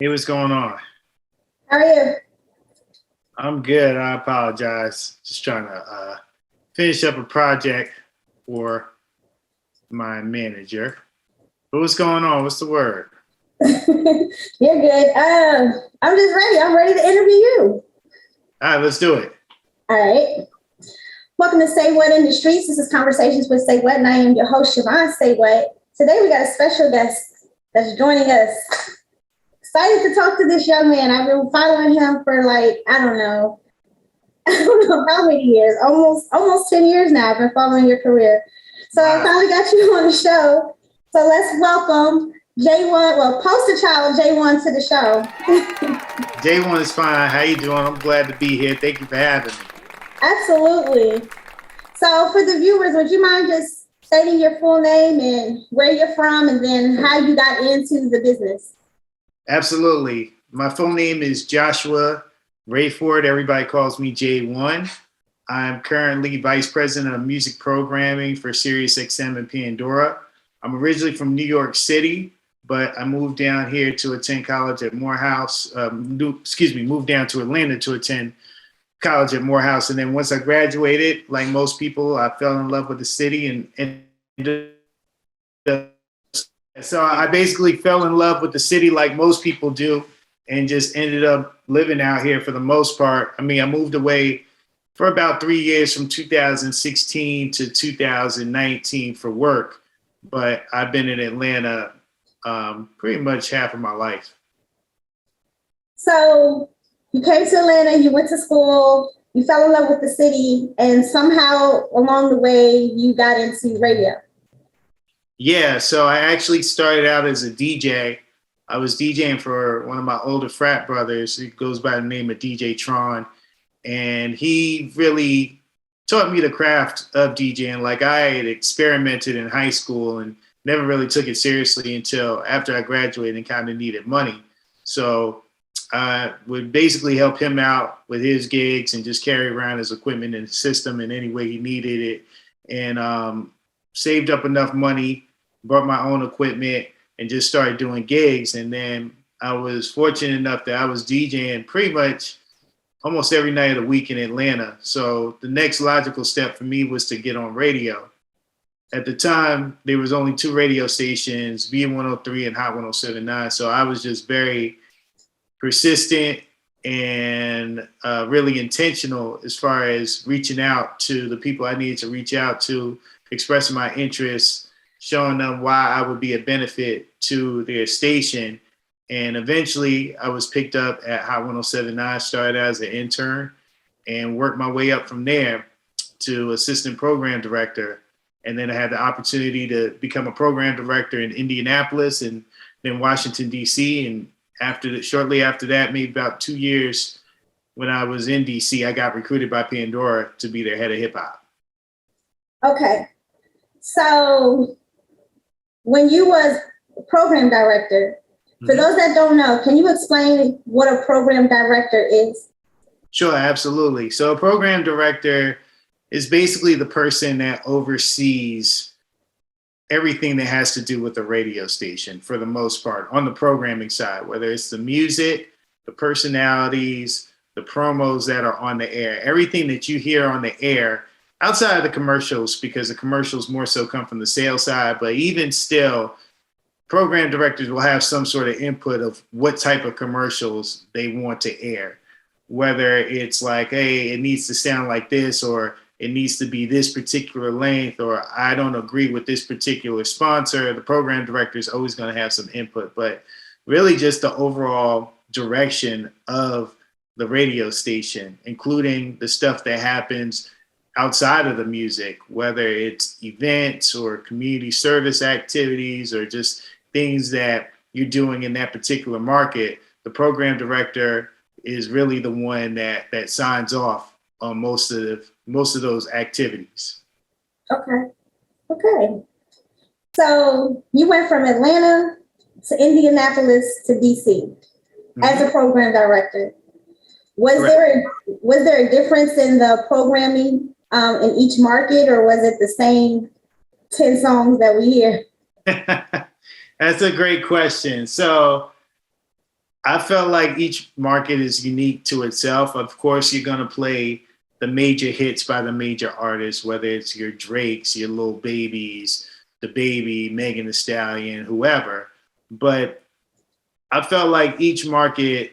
Hey, what's going on? How are you? I'm good. I apologize. Just trying to finish up a project for my manager. But what's going on? What's the word? You're good. I'm just ready. I'm ready to interview you. All right, let's do it. All right. Welcome to Say What in the Streets. This is Conversations with Say What, and I am your host, Chivonne. Say What. Today we got a special guest that's joining us. Excited to talk to this young man. I've been following him for like I don't know how many years. Almost 10 years now. I've been following your career. So I Wow. finally got you on the show. So let's welcome J1, well, poster child J1 to the show. J1 is fine. How you doing? I'm glad to be here. Thank you for having me. Absolutely. So for the viewers, would you mind just stating your full name and where you're from and then how you got into the business? Absolutely. My full name is Joshua Rayford. Everybody calls me J1. I'm currently Vice President of Music Programming for SiriusXM and Pandora. I'm originally from New York City, but I moved down here to attend college at Morehouse. Moved down to Atlanta to attend college at Morehouse. And then once I graduated, like most people, I fell in love with the city and so I basically fell in love with the city like most people do and just ended up living out here for the most part. I mean, I moved away for about 3 years from 2016 to 2019 for work, but I've been in Atlanta pretty much half of my life. So you came to Atlanta, you went to school, you fell in love with the city, and somehow along the way you got into radio. Yeah, so I actually started out as a DJ. I was DJing for one of my older frat brothers. He goes by the name of DJ Tron. And he really taught me the craft of DJing. Like I had experimented in high school and never really took it seriously until after I graduated and kind of needed money. So I would basically help him out with his gigs and just carry around his equipment and system in any way he needed it. And saved up enough money, bought my own equipment, and just started doing gigs. And then I was fortunate enough that I was DJing pretty much almost every night of the week in Atlanta. So the next logical step for me was to get on radio. At the time, there was only two radio stations, V103 and Hot 1079. So I was just very persistent and really intentional as far as reaching out to the people I needed to reach out to, expressing my interests, showing them why I would be a benefit to their station. And eventually I was picked up at Hot 1079, started as an intern and worked my way up from there to assistant program director. And then I had the opportunity to become a program director in Indianapolis and then Washington, D.C. And shortly after that, maybe about 2 years when I was in D.C., I got recruited by Pandora to be their head of hip hop. Okay. So when you was program director, for those that don't know, can you explain what a program director is? Sure, absolutely. So a program director is basically the person that oversees everything that has to do with the radio station for the most part on the programming side, whether it's the music, the personalities, the promos that are on the air, everything that you hear on the air outside of the commercials, because the commercials more so come from the sales side, but even still, program directors will have some sort of input of what type of commercials they want to air, whether it's like, hey, it needs to sound like this, or it needs to be this particular length, or I don't agree with this particular sponsor. The program director is always going to have some input, but really just the overall direction of the radio station, including the stuff that happens outside of the music, whether it's events or community service activities or just things that you're doing in that particular market. The program director is really the one that signs off on most of those activities. Okay. Okay. So you went from Atlanta to Indianapolis to DC as a program director. Was there a difference in the programming in each market, or was it the same 10 songs that we hear? That's a great question. So I felt like each market is unique to itself. Of course, you're gonna play the major hits by the major artists, whether it's your Drakes, your Lil Babies, the Baby, Megan Thee Stallion, whoever. But I felt like each market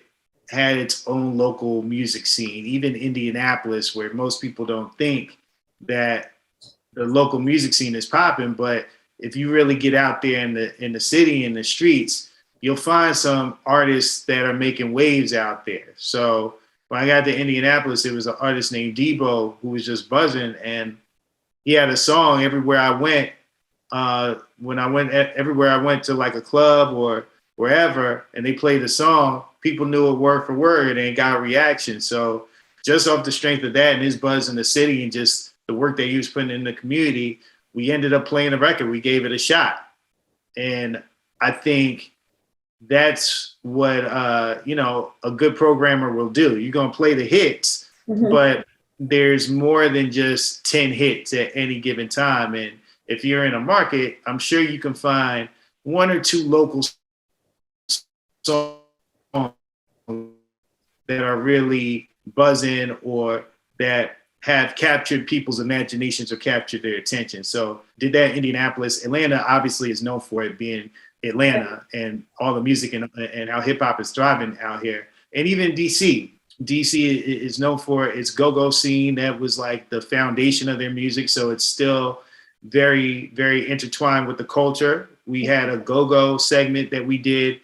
had its own local music scene. Even Indianapolis, where most people don't think that the local music scene is popping, but if you really get out there in the city, in the streets, you'll find some artists that are making waves out there. So when I got to Indianapolis, there was an artist named Debo who was just buzzing, and he had a song everywhere I went. When I went everywhere I went to like a club or wherever, and they played the song, people knew it word for word and got a reaction. So just off the strength of that and his buzz in the city and just the work that he was putting in the community, we ended up playing the record. We gave it a shot, and I think that's what a good programmer will do. You're gonna play the hits, but there's more than just 10 hits at any given time. And if you're in a market, I'm sure you can find one or two local songs that are really buzzing or that have captured people's imaginations or captured their attention. So did that in Indianapolis. Atlanta obviously is known for it being Atlanta and all the music and how hip hop is thriving out here. And even DC. DC is known for its go-go scene. That was like the foundation of their music. So it's still very, very intertwined with the culture. We had a go-go segment that we did,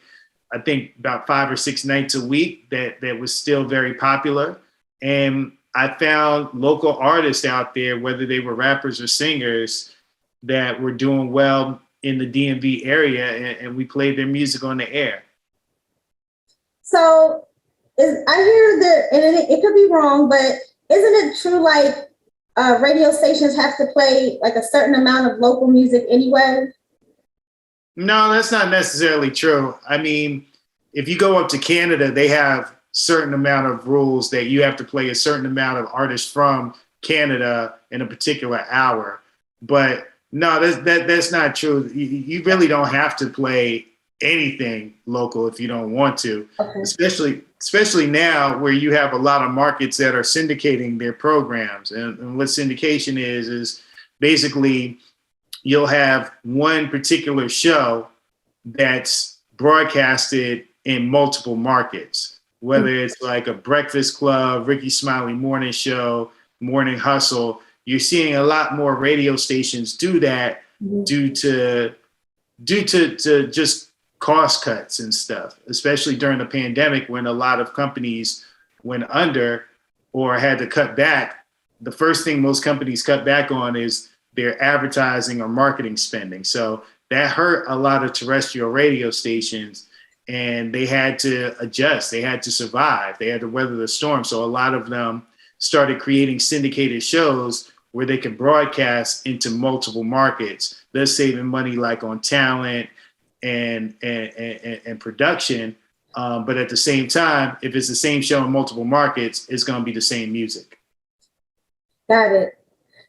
I think about 5 or 6 nights a week that was still very popular. And I found local artists out there, whether they were rappers or singers, that were doing well in the DMV area, and we played their music on the air. So I hear that, and it could be wrong, but isn't it true like radio stations have to play like a certain amount of local music anyway? No, that's not necessarily true. I mean, if you go up to Canada, they have certain amount of rules that you have to play a certain amount of artists from Canada in a particular hour. But no, that's not true. You really don't have to play anything local if you don't want to, especially now where you have a lot of markets that are syndicating their programs. And what syndication is basically you'll have one particular show that's broadcasted in multiple markets, whether it's like a Breakfast Club, Ricky Smiley Morning Show, Morning Hustle. You're seeing a lot more radio stations do that due to just cost cuts and stuff, especially during the pandemic when a lot of companies went under or had to cut back. The first thing most companies cut back on is their advertising or marketing spending. So that hurt a lot of terrestrial radio stations, and they had to adjust. They had to survive. They had to weather the storm. So a lot of them started creating syndicated shows where they could broadcast into multiple markets. They're saving money like on talent and production. But at the same time, if it's the same show in multiple markets, it's going to be the same music. Got it.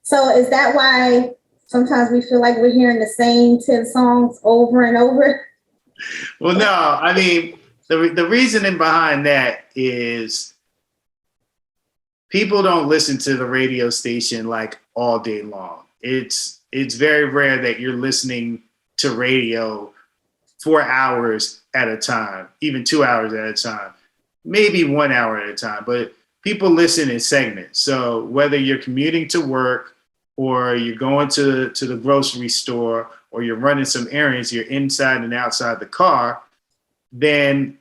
So is that why sometimes we feel like we're hearing the same 10 songs over and over? Well, no, I mean, the reasoning behind that is people don't listen to the radio station like all day long. It's very rare that you're listening to radio 4 hours at a time, even 2 hours at a time, maybe 1 hour at a time, but people listen in segments. So whether you're commuting to work or you're going to the grocery store or you're running some errands, you're inside and outside the car, then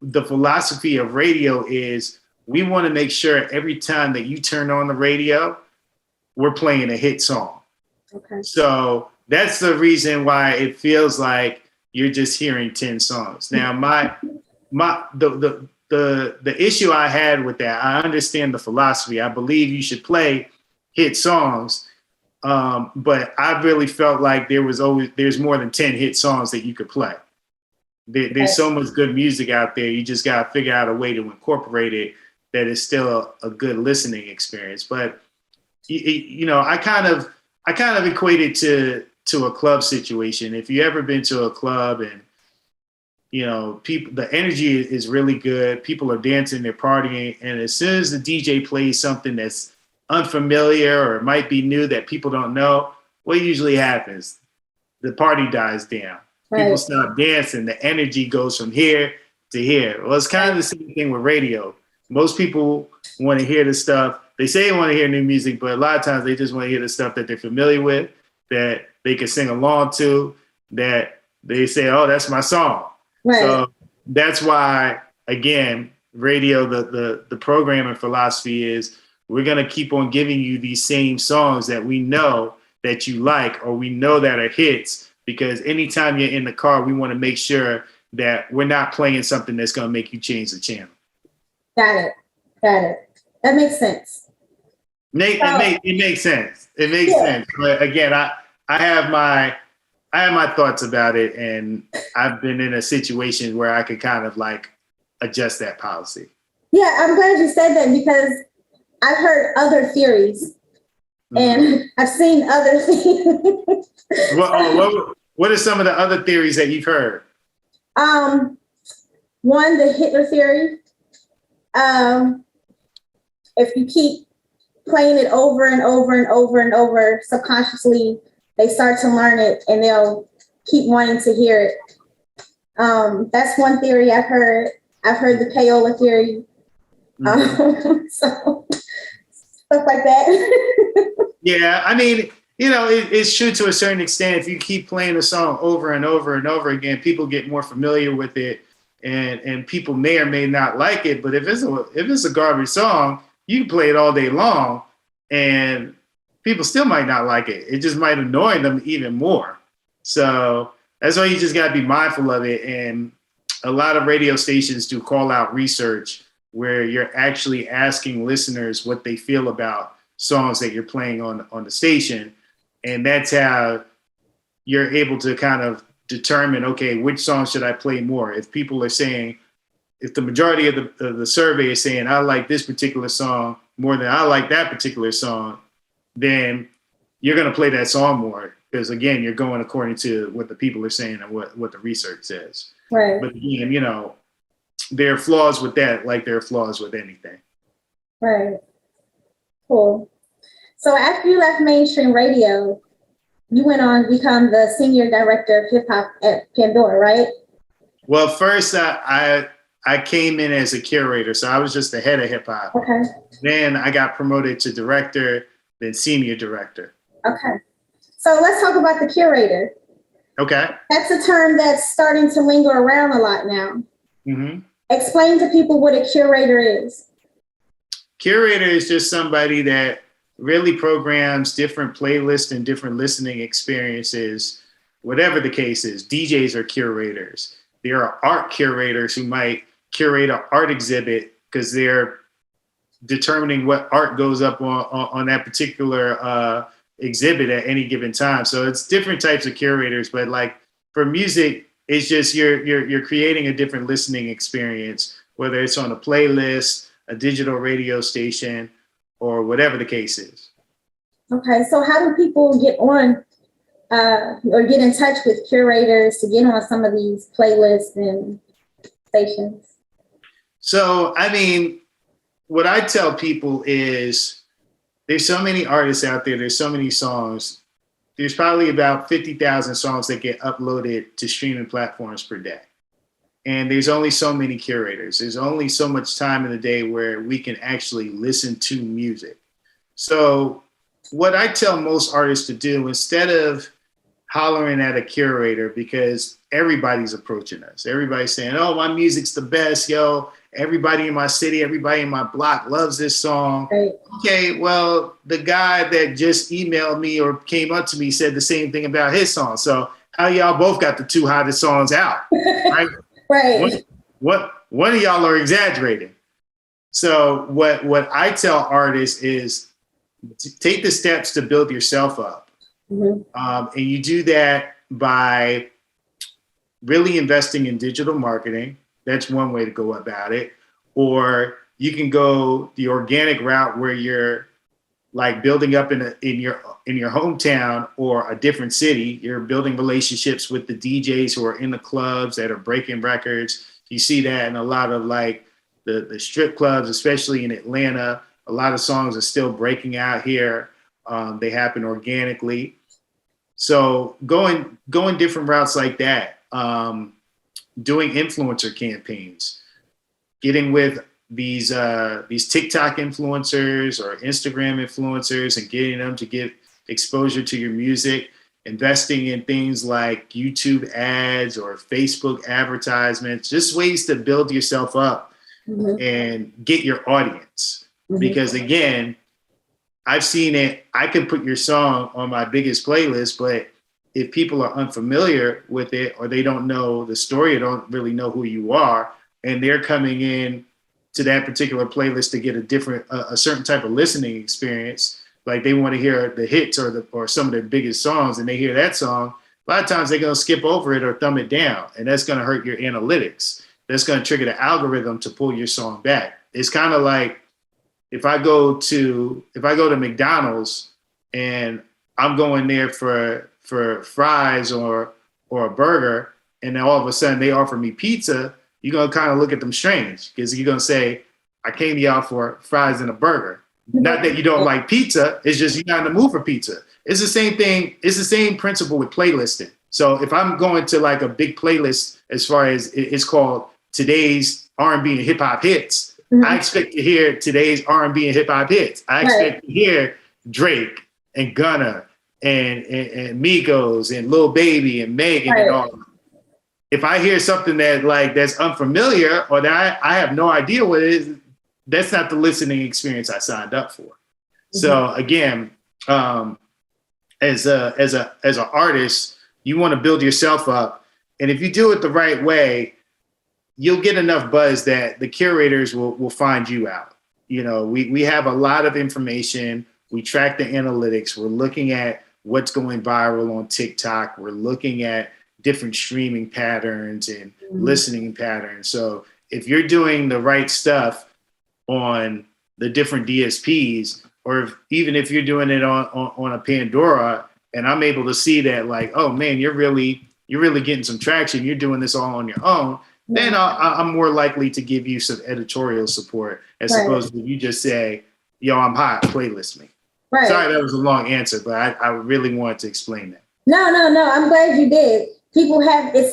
the philosophy of radio is we want to make sure every time that you turn on the radio, we're playing a hit song. Okay. So that's the reason why it feels like you're just hearing 10 songs. Now, the issue I had with that, I understand the philosophy. I believe you should play hit songs, but I really felt like there's more than 10 hit songs that you could play. There's so much good music out there. You just got to figure out a way to incorporate it that is still a good listening experience. But I kind of equate it to a club situation. If you ever been to a club and people, the energy is really good. People are dancing, they're partying. And as soon as the DJ plays something that's unfamiliar or it might be new that people don't know, what usually happens? The party dies down. Right. People stop dancing. The energy goes from here to here. Well, it's kind of the same thing with radio. Most people want to hear the stuff. They say they want to hear new music, but a lot of times they just want to hear the stuff that they're familiar with, that they can sing along to, that they say, oh, that's my song. Right. So that's why, again, radio, the programming philosophy is we're going to keep on giving you these same songs that we know that you like or we know that are hits, because anytime you're in the car, we want to make sure that we're not playing something that's going to make you change the channel. Got it. That makes sense. It makes sense. It makes sense. But again, I have my thoughts about it, and I've been in a situation where I could kind of like adjust that policy. Yeah, I'm glad you said that because I've heard other theories and I've seen other things. What are some of the other theories that you've heard? One, the Hitler theory. If you keep playing it over and over and over and over, subconsciously, they start to learn it and they'll keep wanting to hear it. That's one theory I've heard. I've heard the payola theory. So stuff like that. Yeah, I mean, it's true to a certain extent. If you keep playing a song over and over and over again, people get more familiar with it, and people may or may not like it. But if it's a garbage song, you can play it all day long, and people still might not like it. It just might annoy them even more. So that's why you just got to be mindful of it. And a lot of radio stations do call out research where you're actually asking listeners what they feel about songs that you're playing on the station. And that's how you're able to kind of determine, okay, which song should I play more? If people are saying, if the majority of the survey is saying, I like this particular song more than I like that particular song, then you're going to play that song more. Because again, you're going according to what the people are saying and what the research says. Right. But again, there are flaws with that, like there are flaws with anything. Right. Cool. So after you left mainstream radio, you went on to become the senior director of hip hop at Pandora, right? Well, first I came in as a curator, so I was just the head of hip hop. Okay. Then I got promoted to director, then senior director. Okay. So let's talk about the curator. Okay. That's a term that's starting to linger around a lot now. Mm-hmm. Explain to people what a curator is. Curator is just somebody that really programs different playlists and different listening experiences, whatever the case is. DJs are curators. There are art curators who might curate an art exhibit because they're determining what art goes up on that particular exhibit at any given time. So it's different types of curators, but like for music, it's just you're creating a different listening experience, whether it's on a playlist, a digital radio station, or whatever the case is. Okay, so how do people get on or get in touch with curators to get on some of these playlists and stations? So, I mean, what I tell people is there's so many artists out there, there's so many songs. There's probably about 50,000 songs that get uploaded to streaming platforms per day. And there's only so many curators. There's only so much time in the day where we can actually listen to music. So what I tell most artists to do, instead of hollering at a curator, because everybody's approaching us. Everybody's saying, oh, my music's the best, yo. Everybody in my city, everybody in my block loves this song. Right. Okay, well, the guy that just emailed me or came up to me said the same thing about his song. So how y'all both got the two hottest songs out, right? Right. One of y'all are exaggerating. So what I tell artists is take the steps to build yourself up. Mm-hmm. And you do that by really investing in digital marketing. That's one way to go about it. Or you can go the organic route where you're like building up in your hometown or a different city. You're building relationships with the DJs who are in the clubs that are breaking records. You see that in a lot of like the strip clubs, especially in Atlanta. A lot of songs are still breaking out here. They happen organically. So going different routes like that, doing influencer campaigns, getting with these TikTok influencers or Instagram influencers and getting them to get exposure to your music, investing in things like YouTube ads or Facebook advertisements, just ways to build yourself up and get your audience. Because again, I've seen it, I can put your song on my biggest playlist, but if people are unfamiliar with it or they don't know the story or don't really know who you are, and they're coming in to that particular playlist to get a certain type of listening experience, like they want to hear the hits or some of their biggest songs, and they hear that song, a lot of times they're going to skip over it or thumb it down, and that's going to hurt your analytics. That's going to trigger the algorithm to pull your song back. It's kind of like if I go to McDonald's and I'm going there for fries or a burger, and then all of a sudden they offer me pizza, you're going to kind of look at them strange because you're going to say, I came to y'all for fries and a burger. Not that you don't like pizza, it's just you're not in the mood for pizza. It's the same thing. It's the same principle with playlisting. So if I'm going to like a big playlist, as far as it's called today's R&B and hip hop hits, I expect to hear today's R&B and hip hop hits. I expect to hear Drake and Gunna and Migos and Lil Baby and Megan and all. If I hear something that's unfamiliar or that I have no idea what it is, that's not the listening experience I signed up for. So again, as an artist, you want to build yourself up, and if you do it the right way, you'll get enough buzz that the curators will find you out. You know, we have a lot of information. We track the analytics. We're looking at what's going viral on TikTok. We're looking at different streaming patterns and listening patterns. So if you're doing the right stuff on the different DSPs, or even if you're doing it on a Pandora, and I'm able to see that, like, oh man, you're really getting some traction. You're doing this all on your own. Then I'm more likely to give you some editorial support as opposed to you just say, yo, I'm hot, playlist me. Right. Sorry, that was a long answer, but I really wanted to explain that. No. I'm glad you did. People have, it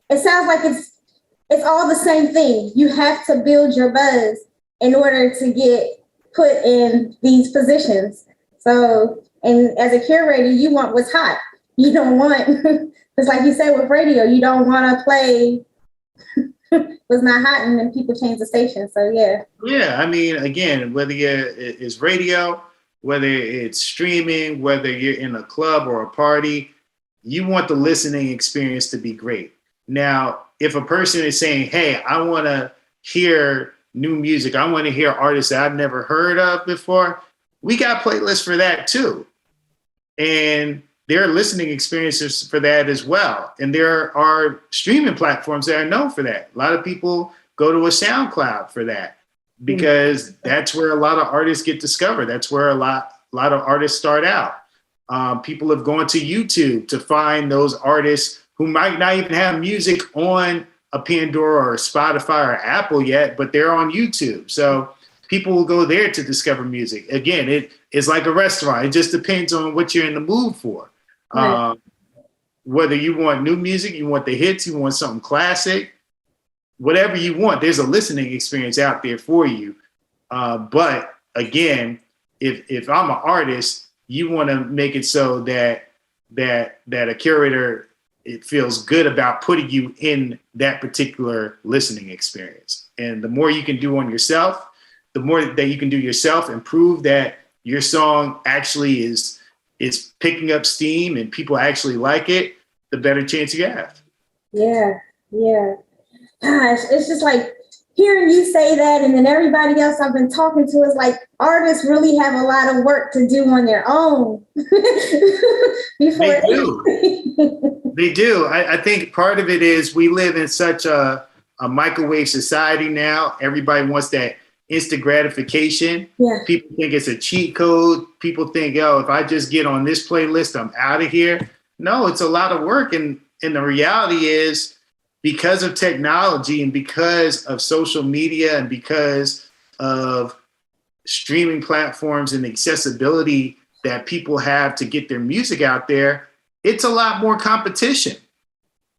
sounds like it's all the same thing. You have to build your buzz in order to get put in these positions. So, and as a curator, you want what's hot. You don't want, it's like you said with radio, you don't want to play was not hot and then people change the station. So yeah, I mean, again, whether it's radio, whether it's streaming, whether you're in a club or a party, you want the listening experience to be great. Now, if a person is saying, hey, I want to hear new music, I want to hear artists that I've never heard of before, we got playlists for that too. And there are listening experiences for that as well. And there are streaming platforms that are known for that. A lot of people go to a SoundCloud for that because that's where a lot of artists get discovered. That's where a lot of artists start out. People have gone to YouTube to find those artists who might not even have music on a Pandora or Spotify or Apple yet, but they're on YouTube. So people will go there to discover music. Again, it's like a restaurant. It just depends on what you're in the mood for. Whether you want new music, you want the hits, you want something classic, whatever you want, there's a listening experience out there for you. But again, if I'm an artist, you want to make it so that a curator, it feels good about putting you in that particular listening experience. And the more you can do on yourself, the more that you can do yourself and prove that your song actually is picking up steam and people actually like it, the better chance you have. Yeah. Gosh, it's just like hearing you say that, and then everybody else I've been talking to is like, artists really have a lot of work to do on their own. They do. I think part of it is we live in such a microwave society now. Everybody wants that instant gratification. Yeah. People think it's a cheat code. People think, oh, if I just get on this playlist, I'm out of here. No, it's a lot of work. And the reality is, because of technology and because of social media and because of streaming platforms and accessibility that people have to get their music out there, it's a lot more competition.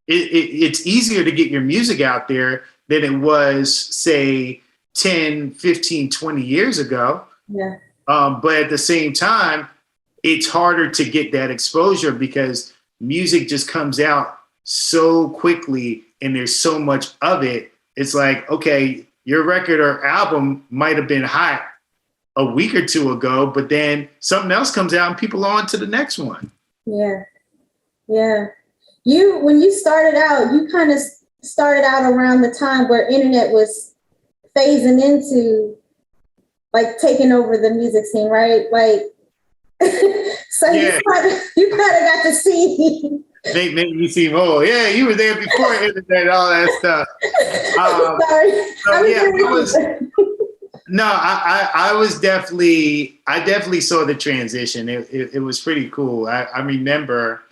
It's easier to get your music out there than it was, say, 10, 15, 20 years ago. Yeah. But at the same time, it's harder to get that exposure because music just comes out so quickly and there's so much of it. It's like, okay, your record or album might have been hot a week or two ago, but then something else comes out and people are on to the next one. Yeah. Yeah. When you started out, you kind of started out around the time where internet was phasing into, like, taking over the music scene, right? Like, so yeah. you kind of got to see. Make me seem old. Yeah, you were there before internet, all that stuff. Sorry. I definitely saw the transition. It was pretty cool. I remember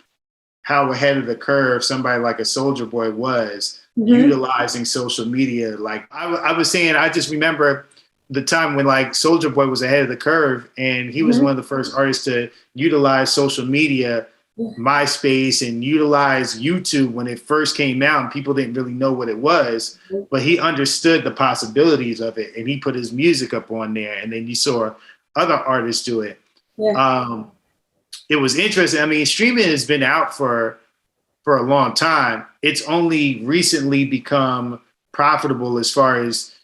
how ahead of the curve somebody like a Soulja Boy was utilizing social media. Like I was saying, I just remember the time when like Soulja Boy was ahead of the curve, and he was one of the first artists to utilize social media, MySpace, and utilize YouTube when it first came out, and people didn't really know what it was, but he understood the possibilities of it, and he put his music up on there, and then you saw other artists do it. Yeah. It was interesting. I mean, streaming has been out for a long time. It's only recently become profitable as far as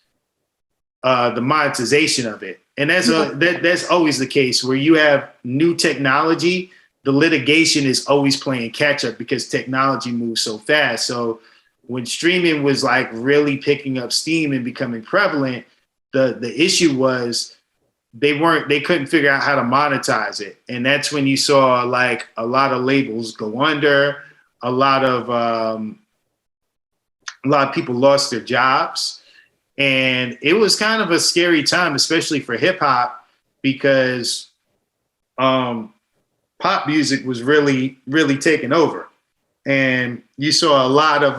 the monetization of it. And that's always the case where you have new technology. The litigation is always playing catch up because technology moves so fast. So when streaming was like really picking up steam and becoming prevalent, the issue was they couldn't figure out how to monetize it. And that's when you saw like a lot of labels go under, a lot of people lost their jobs. And it was kind of a scary time, especially for hip hop, because pop music was really, really taking over. And you saw a lot of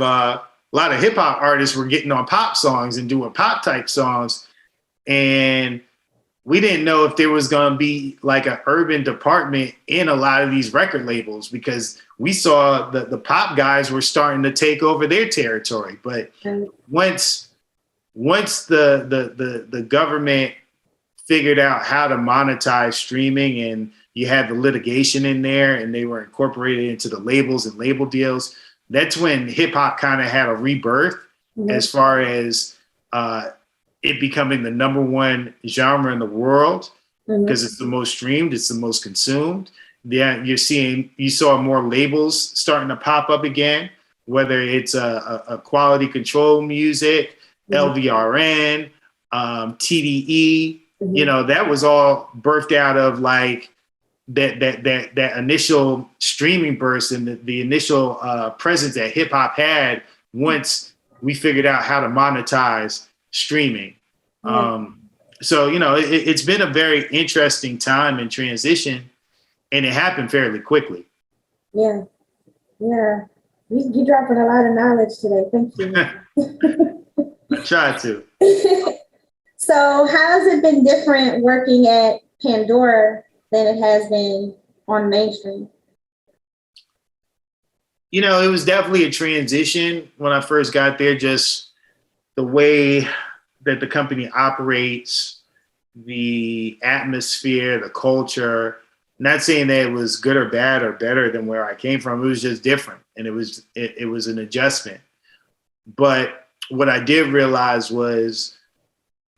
hip hop artists were getting on pop songs and doing pop type songs. And we didn't know if there was going to be like an urban department in a lot of these record labels, because we saw the pop guys were starting to take over their territory. But once the government figured out how to monetize streaming, and you had the litigation in there and they were incorporated into the labels and label deals, that's when hip hop kind of had a rebirth as far as it becoming the number one genre in the world, because it's the most streamed, it's the most consumed. Yeah, you saw more labels starting to pop up again, whether it's a quality control music, LVRN, TDE. You know, that was all birthed out of like that initial streaming burst and the initial presence that hip hop had once we figured out how to monetize streaming. So, you know, it's been a very interesting time in transition, and it happened fairly quickly. Yeah. Yeah. You're dropping a lot of knowledge today. Thank you. I tried to. So how has it been different working at Pandora than it has been on mainstream? You know, it was definitely a transition when I first got there, just the way that the company operates, the atmosphere, the culture. Not saying that it was good or bad or better than where I came from. It was just different, and it was an adjustment. But what I did realize was,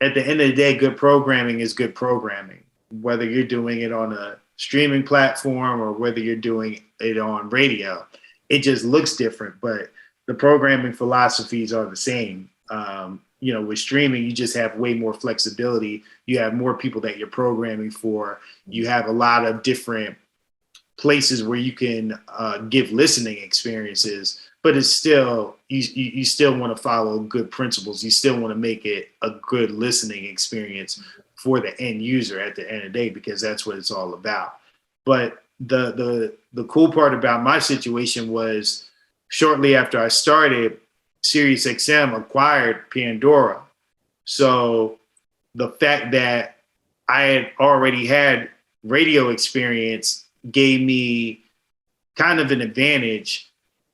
at the end of the day, good programming is good programming, whether you're doing it on a streaming platform or whether you're doing it on radio. It just looks different, but the programming philosophies are the same. You know, with streaming, you just have way more flexibility. You have more people that you're programming for. You have a lot of different places where you can give listening experiences. but it's still, you still want to follow good principles. You still want to make it a good listening experience for the end user at the end of the day, because that's what it's all about. But the cool part about my situation was, shortly after I started, SiriusXM acquired Pandora. So the fact that I had already had radio experience gave me kind of an advantage,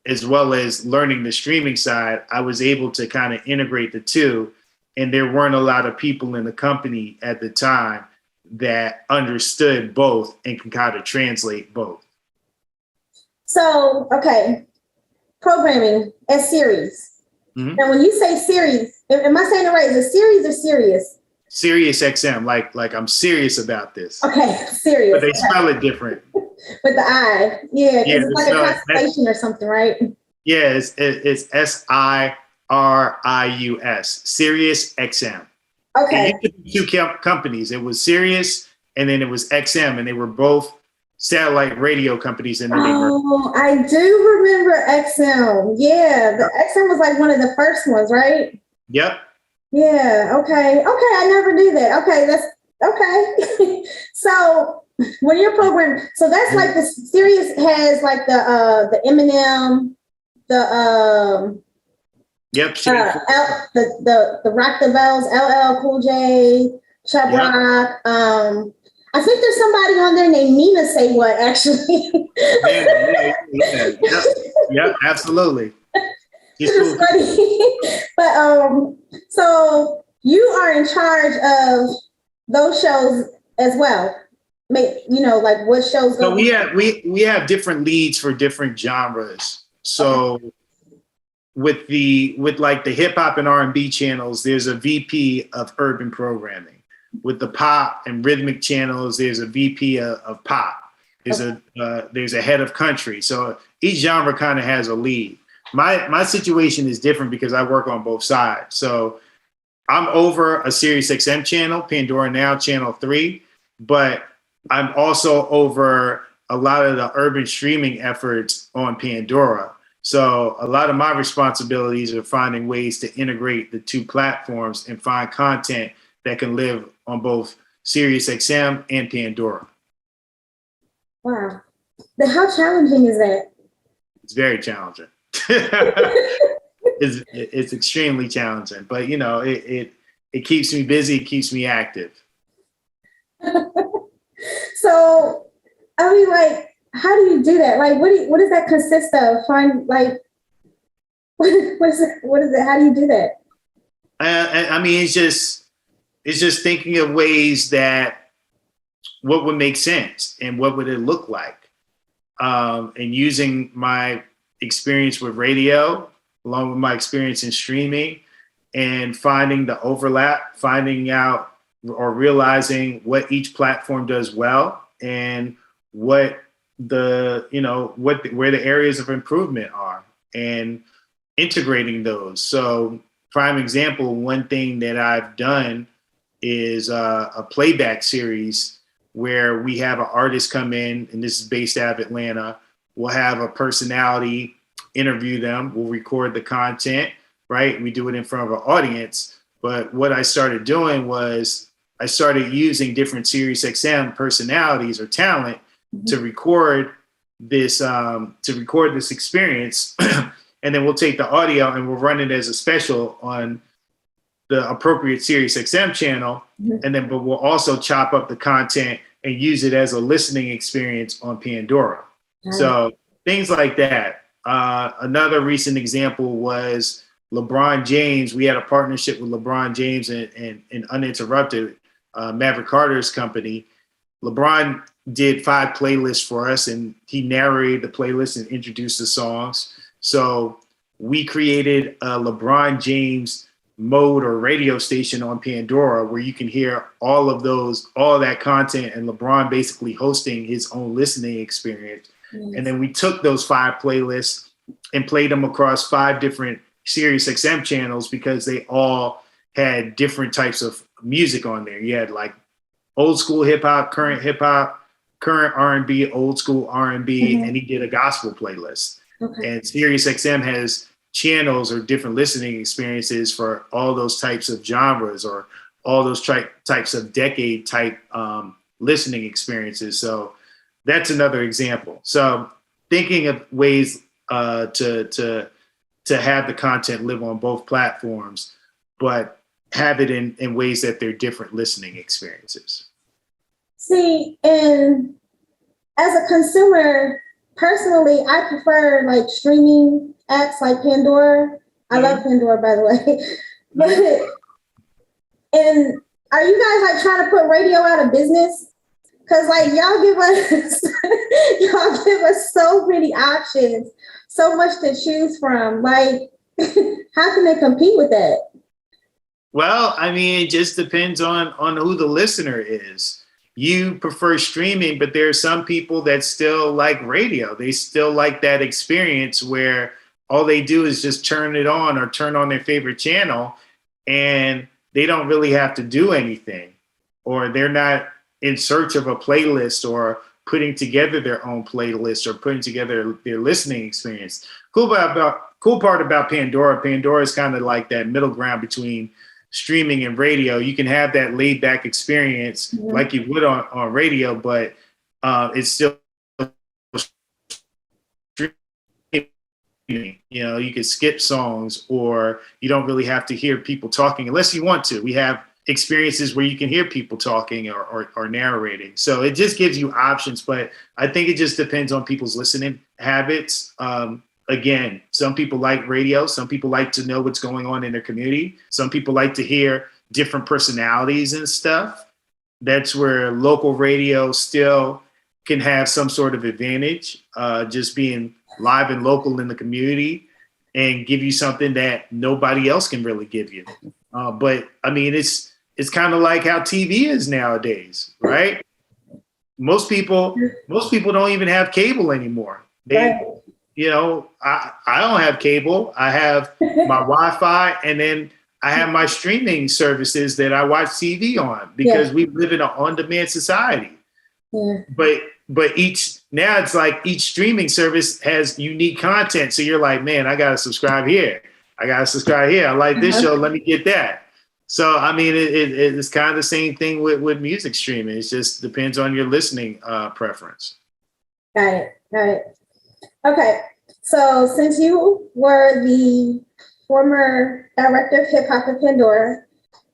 as well as learning the streaming side. I was able to kind of integrate the two, and there weren't a lot of people in the company at the time that understood both and can kind of translate both. So, okay, programming as series. Mm-hmm. Now, when you say series, am I saying it right? Is it series or serious? Sirius XM, like I'm serious about this. Okay, serious. But they spell it different. With the I, yeah, because it's like a constellation or something, right? Yeah, it's SIRIUS, Sirius XM. Okay. It used to be two companies. It was Sirius, and then it was XM, and they were both satellite radio companies. And then I do remember XM. Yeah, the XM was like one of the first ones, right? Yep. Yeah. Okay. I never knew that. Okay, that's okay. So when you're programming, so that's like the series has like the Eminem, the yep, the Rock the Bells, LL Cool J, Chubb Rock. I think there's somebody on there named Nina SayWhat, actually. Yep, absolutely. It's funny. But so you are in charge of those shows as well. Like what shows? So we have different leads for different genres. So with like the hip hop and R&B channels, there's a VP of urban programming. With the pop and rhythmic channels, there's a VP of pop. There's a head of country. So each genre kind of has a lead. My situation is different because I work on both sides. So I'm over a SiriusXM channel, Pandora Now Channel 3, but I'm also over a lot of the urban streaming efforts on Pandora. So a lot of my responsibilities are finding ways to integrate the two platforms and find content that can live on both SiriusXM and Pandora. Wow. How challenging is that? It's very challenging. It's extremely challenging, but it keeps me busy, it keeps me active. So, I mean, like, how do you do that? Like, what does that consist of? What is it? How do you do that? I mean, it's just thinking of ways that what would make sense and what would it look like, and using my experience with radio along with my experience in streaming, and finding the overlap, finding out or realizing what each platform does well and where the areas of improvement are, and integrating those. So prime example, one thing that I've done is a playback series where we have an artist come in, and this is based out of Atlanta. We'll have a personality interview them. We'll record the content, right? We do it in front of an audience. But what I started doing was I started using different SiriusXM personalities or talent to record this experience. And then we'll take the audio and we'll run it as a special on the appropriate SiriusXM channel. But we'll also chop up the content and use it as a listening experience on Pandora. So things like that. Another recent example was LeBron James. We had a partnership with LeBron James and Uninterrupted, Maverick Carter's company. LeBron did 5 playlists for us, and he narrated the playlist and introduced the songs. So we created a LeBron James mode or radio station on Pandora where you can hear all of that content, and LeBron basically hosting his own listening experience. And then we took those 5 playlists and played them across 5 different SiriusXM channels because they all had different types of music on there. You had like old school hip hop, current R&B, old school R&B, and he did a gospel playlist. Okay. And SiriusXM has channels or different listening experiences for all those types of genres or all those types of decade type listening experiences. So that's another example. So thinking of ways to have the content live on both platforms, but have it in ways that they're different listening experiences. See, and as a consumer, personally, I prefer like streaming apps like Pandora. I love Pandora, by the way. But and are you guys like trying to put radio out of business? Because like y'all give us so many options, so much to choose from. Like, how can they compete with that? Well, I mean, it just depends on who the listener is. You prefer streaming, but there are some people that still like radio. They still like that experience where all they do is just turn it on or turn on their favorite channel, and they don't really have to do anything, or they're not in search of a playlist or putting together their own playlist or putting together their listening experience. Cool part about Pandora is kind of like that middle ground between streaming and radio. You can have that laid back experience like you would on radio, but it's still streaming. You know, you can skip songs, or you don't really have to hear people talking unless you want to. We have experiences where you can hear people talking or narrating. So it just gives you options, but I think it just depends on people's listening habits. Again, some people like radio. Some people like to know what's going on in their community. Some people like to hear different personalities and stuff. That's where local radio still can have some sort of advantage, just being live and local in the community and give you something that nobody else can really give you. But I mean, it's kind of like how TV is nowadays, right? Most people don't even have cable anymore. You know, I don't have cable. I have my Wi-Fi, and then I have my streaming services that I watch TV on because we live in an on-demand society. Yeah. But now it's like each streaming service has unique content. So you're like, man, I gotta subscribe here. I gotta subscribe here. I like this show. Let me get that. So I mean, it's kind of the same thing with music streaming. It just depends on your listening preference. Got it. Okay, so since you were the former director of hip hop at Pandora,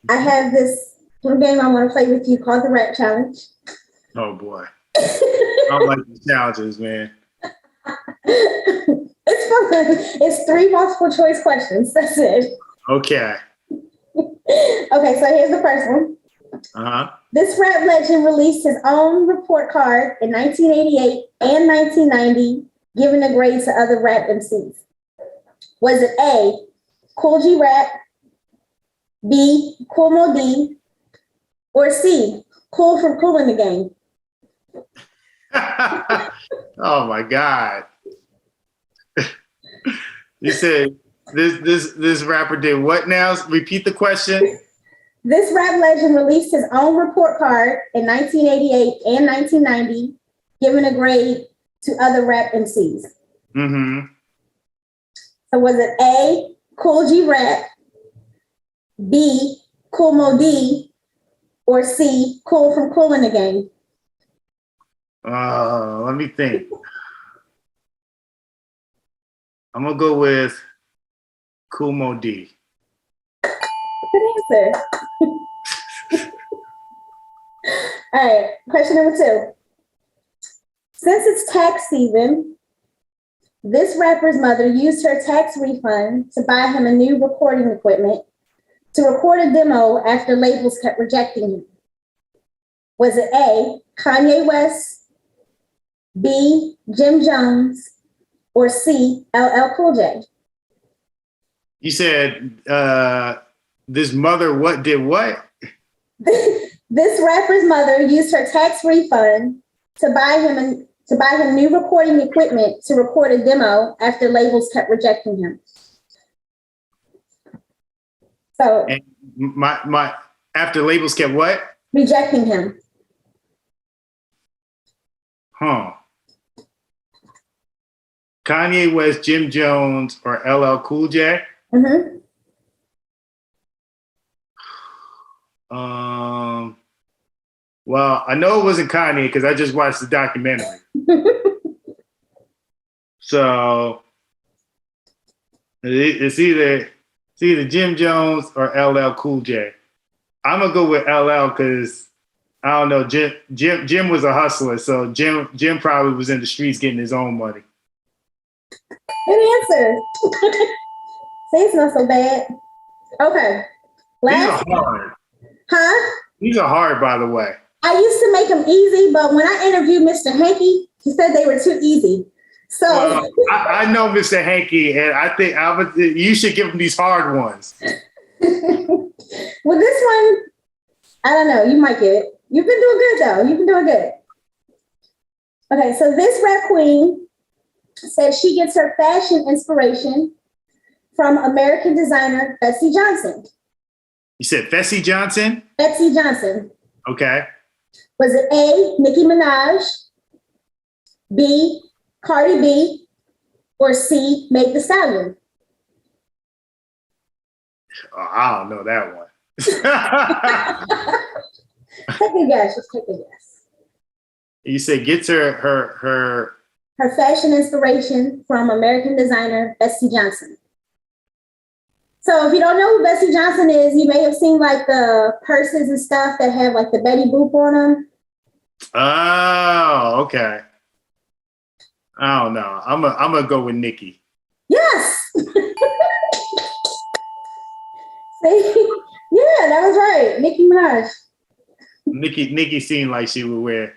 I have this little game I want to play with you called the Rap Challenge. Oh boy, I don't like the challenges, man. It's fun. It's 3 multiple choice questions. That's it. Okay. Okay, so here's the first one. This rap legend released his own report card in 1988 and 1990, giving a grade to other rap MCs. Was it A, Cool G Rap, B, Cool Mo D, or C, Cool from Cool in the Game? Oh my God. You said this rapper did what now? Repeat the question. This rap legend released his own report card in 1988 and 1990, giving a grade to other rap MCs. So was it A, Cool G Rap, B, Cool Mo D, or C, Cool from Cool in the Game? Let me think. I'm gonna go with Cool Mo D. Good answer. All right, question number 2. Since it's tax season, this rapper's mother used her tax refund to buy him a new recording equipment to record a demo after labels kept rejecting him. Was it A, Kanye West, B, Jim Jones, or C, LL Cool J? You said this mother did what? This rapper's mother used her tax refund to buy him new recording equipment to record a demo after labels kept rejecting him. So and my after labels kept what? Rejecting him. Huh. Kanye West, Jim Jones, or LL Cool J? Mm-hmm. Well, I know it wasn't Kanye because I just watched the documentary. So it's either Jim Jones or LL Cool J. I'm gonna go with LL because I don't know. Jim was a hustler, so Jim probably was in the streets getting his own money. Good answer. See, it's not so bad. Okay. These are Last, hard. huh? These are hard, by the way. I used to make them easy, but when I interviewed Mr. Hankey, he said they were too easy. So Well, I know Mr. Hankey, and I think you should give him these hard ones. with this one, I don't know. You might get it. You've been doing good though. You've been doing good. Okay, so this rap queen says she gets her fashion inspiration from American designer Betsy Johnson. You said Fessy Johnson? Betsy Johnson. Okay. Was it A, Nicki Minaj, B, Cardi B, or C, Meg Thee Stallion? Oh, I don't know that one. Take a guess. Just take a guess. You said gets her Her fashion inspiration from American designer Betsy Johnson. So if you don't know who Betsy Johnson is, you may have seen like the purses and stuff that have like the Betty Boop on them. Oh, okay. I don't know. I'm gonna go with Nicki. Yes. See? Yeah, that was right. Nicki Minaj. Nicki seemed like she would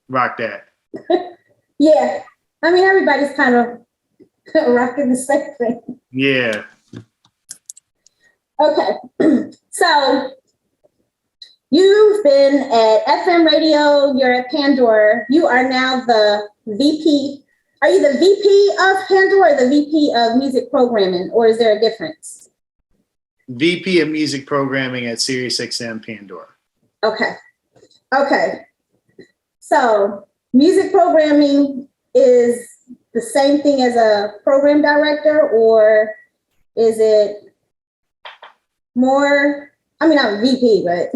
rock that. Yeah. I mean, everybody's kind of rocking the same thing. Yeah. Okay. So you've been at FM radio, you're at Pandora. You are now the VP. Are you the VP of Pandora or the VP of music programming, or is there a difference? VP of music programming at SiriusXM Pandora. Okay. Okay. So music programming is the same thing as a program director, or is it more? I mean, not VP, but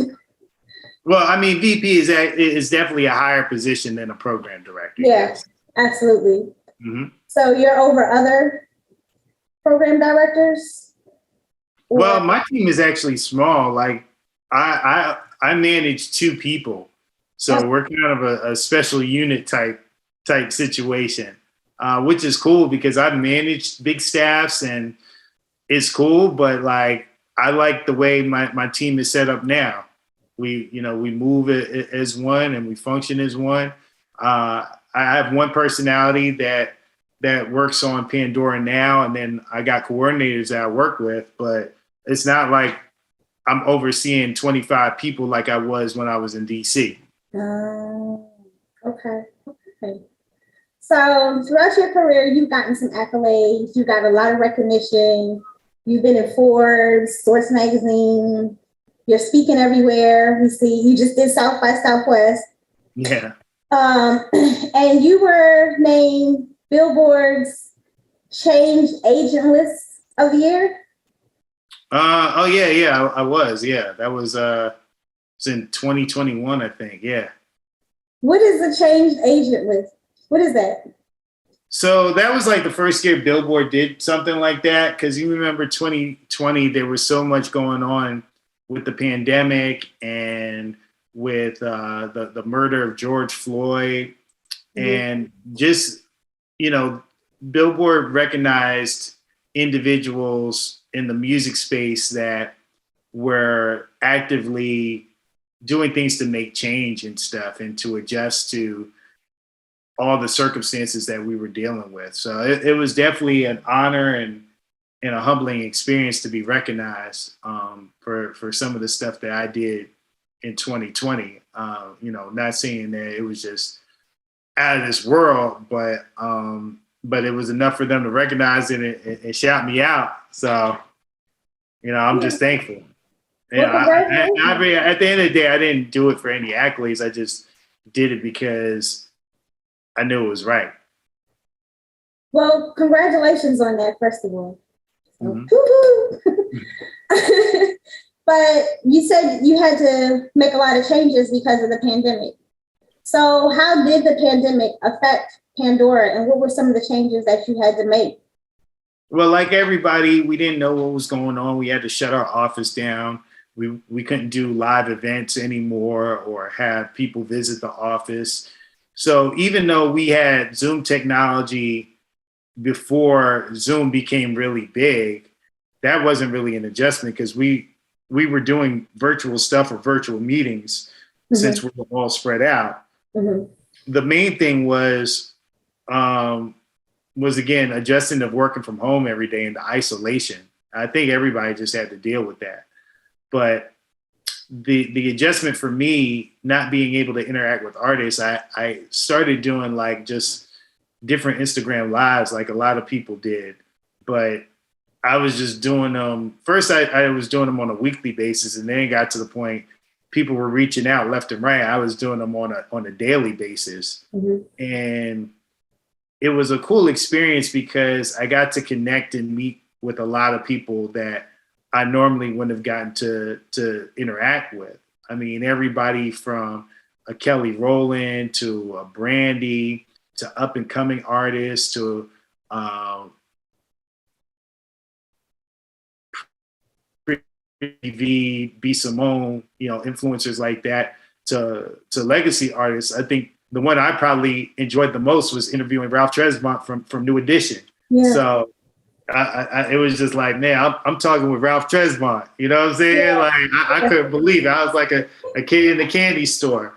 Well, I mean, VP is definitely a higher position than a program director. yeah, Yes. absolutely. Mm-hmm. So you're over other program directors? Well, my team is actually small. Like I manage 2 people, so we're kind of a special unit type situation, which is cool because I've managed big staffs and it's cool. But like I like the way my team is set up now. We move as one and we function as one. I have one personality that works on Pandora now, and then I got coordinators that I work with, but it's not like I'm overseeing 25 people like I was when I was in DC. Okay. So throughout your career, you've gotten some accolades. You got a lot of recognition. You've been in Forbes, Source Magazine. You're speaking everywhere. We see you just did South by Southwest. Yeah. And you were named Billboard's Change Agent List of the Year. Oh yeah, I was. Yeah, that was it's in 2021, I think. Yeah. What is the Change Agent List? What is that? So that was like the first year Billboard did something like that, because you remember 2020, there was so much going on with the pandemic and with the murder of George Floyd, and just Billboard recognized individuals in the music space that were actively doing things to make change and stuff and to adjust to all the circumstances that we were dealing with. So it was definitely an honor and a humbling experience to be recognized for some of the stuff that I did in 2020. Not saying that it was just out of this world, but it was enough for them to recognize it and shout me out. So, I'm just thankful. At the end of the day, I didn't do it for any accolades. I just did it because I knew it was right. Well, congratulations on that, first of all. So, Mhm. woo-hoo. But you said you had to make a lot of changes because of the pandemic. So how did the pandemic affect Pandora, and what were some of the changes that you had to make? Well, like everybody, we didn't know what was going on. We had to shut our office down. We couldn't do live events anymore or have people visit the office. So even though we had Zoom technology before Zoom became really big, that wasn't really an adjustment because we were doing virtual stuff or virtual meetings since Mm-hmm. we were all spread out. Mm-hmm. The main thing um, was again adjusting to working from home every day and the isolation. I think everybody just had to deal with that. But the adjustment for me, not being able to interact with artists, I started doing like just different Instagram lives like a lot of people did. But I was just doing them. First, I was doing them on a weekly basis, and then it got to the point people were reaching out left and right. I was doing them on a daily basis, Mm-hmm. and it was a cool experience because I got to connect and meet with a lot of people that I normally wouldn't have gotten to interact with. I mean, everybody from a Kelly Rowland to a Brandy to up and coming artists to B Simone, influencers like that to legacy artists. I think the one I probably enjoyed the most was interviewing Ralph Tresvant from New Edition. Yeah. So it was just like, man, I'm talking with Ralph Tresvant. You know what I'm saying? Yeah. Like I couldn't believe it. I was like a kid in the candy store,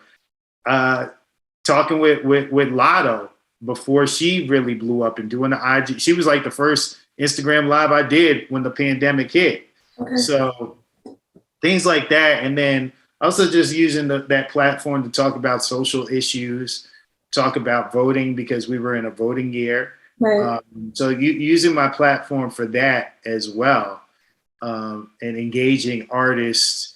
talking with Lotto before she really blew up and doing the IG. She was like the first Instagram live I did when the pandemic hit. Okay. So things like that. And then also just using that platform to talk about social issues, talk about voting because we were in a voting year. Right. So using my platform for that as well, and engaging artists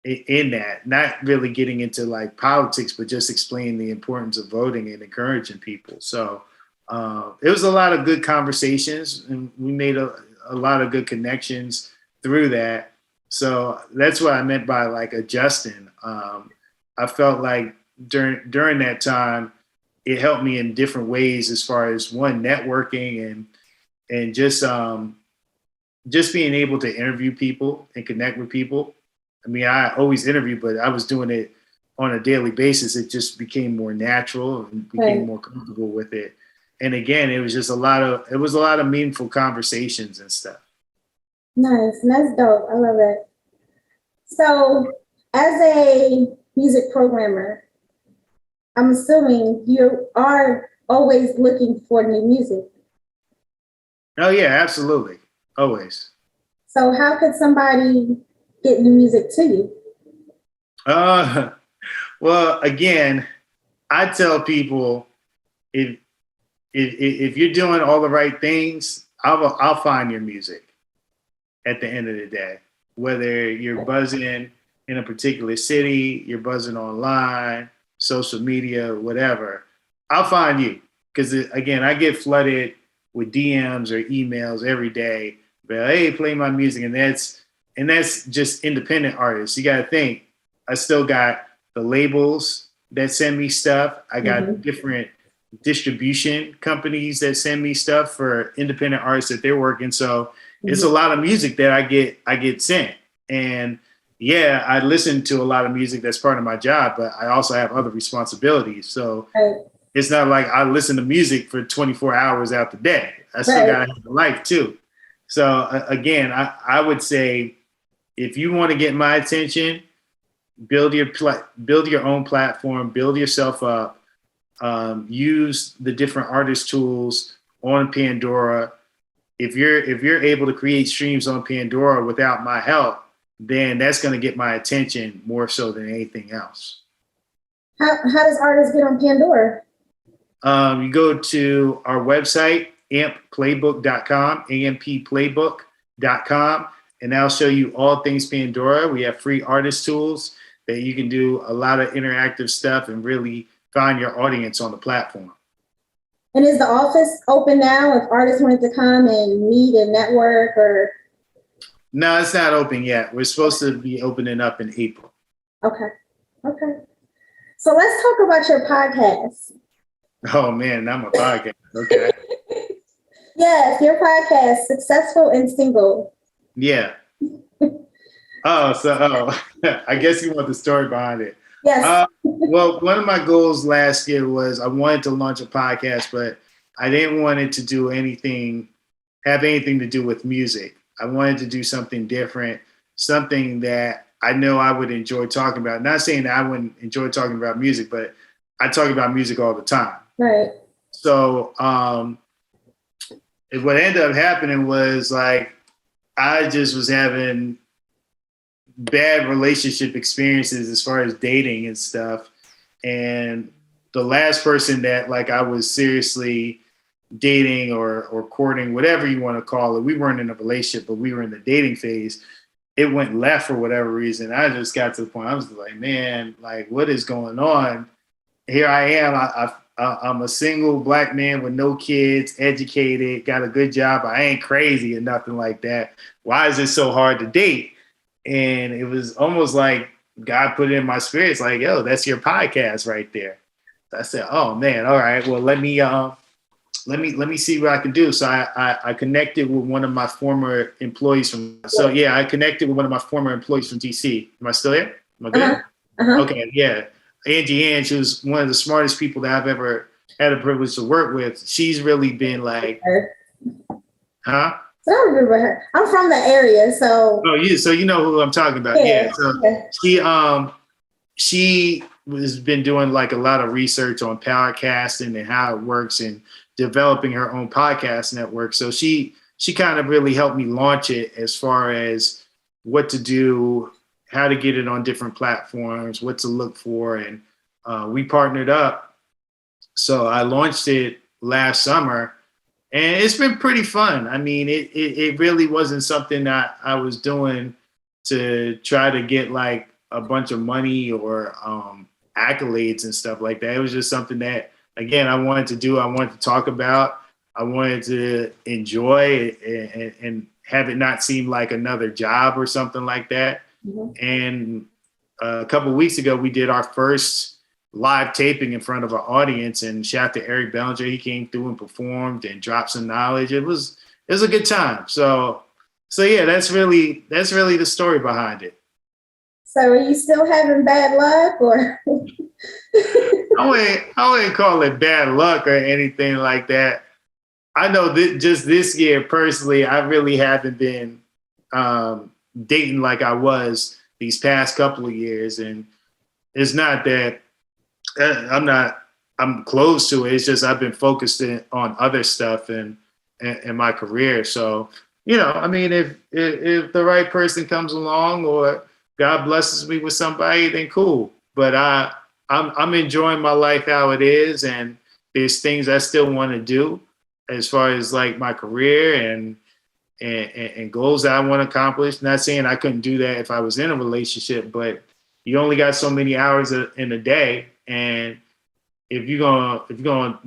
in that, not really getting into like politics, but just explaining the importance of voting and encouraging people. So it was a lot of good conversations, and we made a lot of good connections through that. So that's what I meant by like adjusting. I felt like during that time, it helped me in different ways as far as one networking and just being able to interview people and connect with people. I mean, I always interview, but I was doing it on a daily basis. It just became more natural and became more comfortable with it. And again, it was a lot of meaningful conversations and stuff. Nice. That's dope. I love it. So, as a music programmer, I'm assuming you are always looking for new music. Oh yeah, absolutely. Always. So how could somebody get new music to you? Well, again, I tell people if you're doing all the right things, I'll find your music at the end of the day. Whether you're buzzing in a particular city, you're buzzing online, social media, whatever, I'll find you. Because again, I get flooded with DMs or emails every day. But hey, play my music, and that's just independent artists. You got to think, I still got the labels that send me stuff. I got different distribution companies that send me stuff for independent artists that they're working. So it's a lot of music that I get sent. And yeah, I listen to a lot of music that's part of my job, but I also have other responsibilities. So it's not like I listen to music for 24 hours out the day. I still got to have a life too. So again, I would say if you want to get my attention, build your own platform, build yourself up, use the different artist tools on Pandora. If you're able to create streams on Pandora without my help, then that's going to get my attention more so than anything else. How does artists get on Pandora? You go to our website, ampplaybook.com, ampplaybook.com, and that'll show you all things Pandora. We have free artist tools that you can do a lot of interactive stuff and really find your audience on the platform. And is the office open now if artists wanted to come and meet and network or? No, it's not open yet. We're supposed to be opening up in April. Okay. Okay. So let's talk about your podcast. Oh man, not my podcast. Okay. Yes, your podcast, Successful and Single. Yeah. I guess you want the story behind it. Yes. Well, one of my goals last year was I wanted to launch a podcast, but I didn't want it to have anything to do with music. I wanted to do something different, something that I know I would enjoy talking about. Not saying that I wouldn't enjoy talking about music, but I talk about music all the time. Right. So what ended up happening was like I just was having bad relationship experiences as far as dating and stuff. And the last person that like I was seriously dating or courting, whatever you want to call it, we weren't in a relationship, but we were in the dating phase. It went left for whatever reason. I just got to the point I was like, man, like what is going on? Here I am. I'm a single Black man with no kids, educated, got a good job. I ain't crazy or nothing like that. Why is it so hard to date? And it was almost like God put it in my spirit. It's like, yo, that's your podcast right there. So I said, oh man, all right. Well, let me see what I can do. So I connected with one of my former employees I connected with one of my former employees from DC. Am I still here? Am I good? Uh-huh. Okay, yeah. Angie, who's one of the smartest people that I've ever had the privilege to work with. She's really been like, huh? So I remember her. I'm from the area, so. Oh, so you know who I'm talking about. Yeah. So she has been doing like a lot of research on podcasting and how it works and developing her own podcast network. So she kind of really helped me launch it as far as what to do, how to get it on different platforms, what to look for. And we partnered up. So I launched it last summer and it's been pretty fun. I mean, it really wasn't something that I was doing to try to get like a bunch of money or accolades and stuff like that. It was just something that, again, I wanted to do. I wanted to talk about. I wanted to enjoy it and have it not seem like another job or something like that. Mm-hmm. And a couple of weeks ago, we did our first live taping in front of our audience, and shout out to Eric Bellinger. He came through and performed and dropped some knowledge. It was a good time. So yeah, that's really the story behind it. So are you still having bad luck or? I wouldn't call it bad luck or anything like that. I know that just this year personally, I really haven't been dating like I was these past couple of years. And it's not that I'm close to it. It's just I've been focused on other stuff and my career. So, you know, I mean, if the right person comes along or God blesses me with somebody, then cool. But I'm enjoying my life how it is, and there's things I still want to do as far as like my career and goals that I want to accomplish. Not saying I couldn't do that if I was in a relationship, but you only got so many hours in a day, and if you're gonna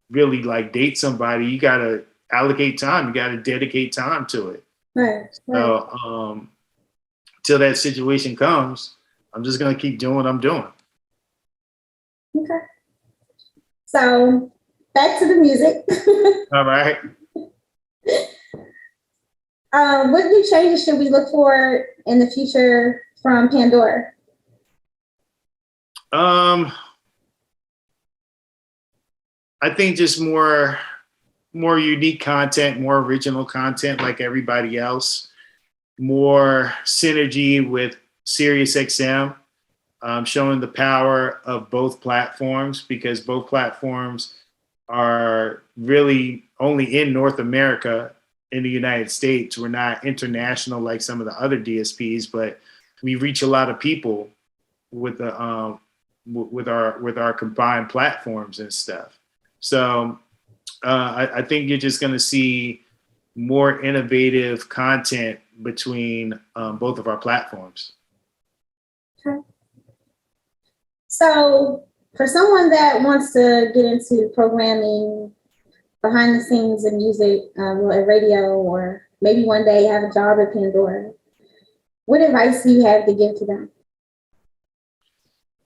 really like date somebody, you gotta allocate time. You gotta dedicate time to it. Right. So till that situation comes, I'm just gonna keep doing what I'm doing. Okay. So back to the music. All right. What new changes should we look for in the future from Pandora? I think just more unique content, more original content like everybody else, more synergy with SiriusXM, showing the power of both platforms, because both platforms are really only in North America, in the United States. We're not international like some of the other DSPs, but we reach a lot of people with the with our combined platforms and stuff. So I think you're just going to see more innovative content between both of our platforms. Okay. So for someone that wants to get into programming behind the scenes in music, at radio, or maybe one day have a job at Pandora, what advice do you have to give to them?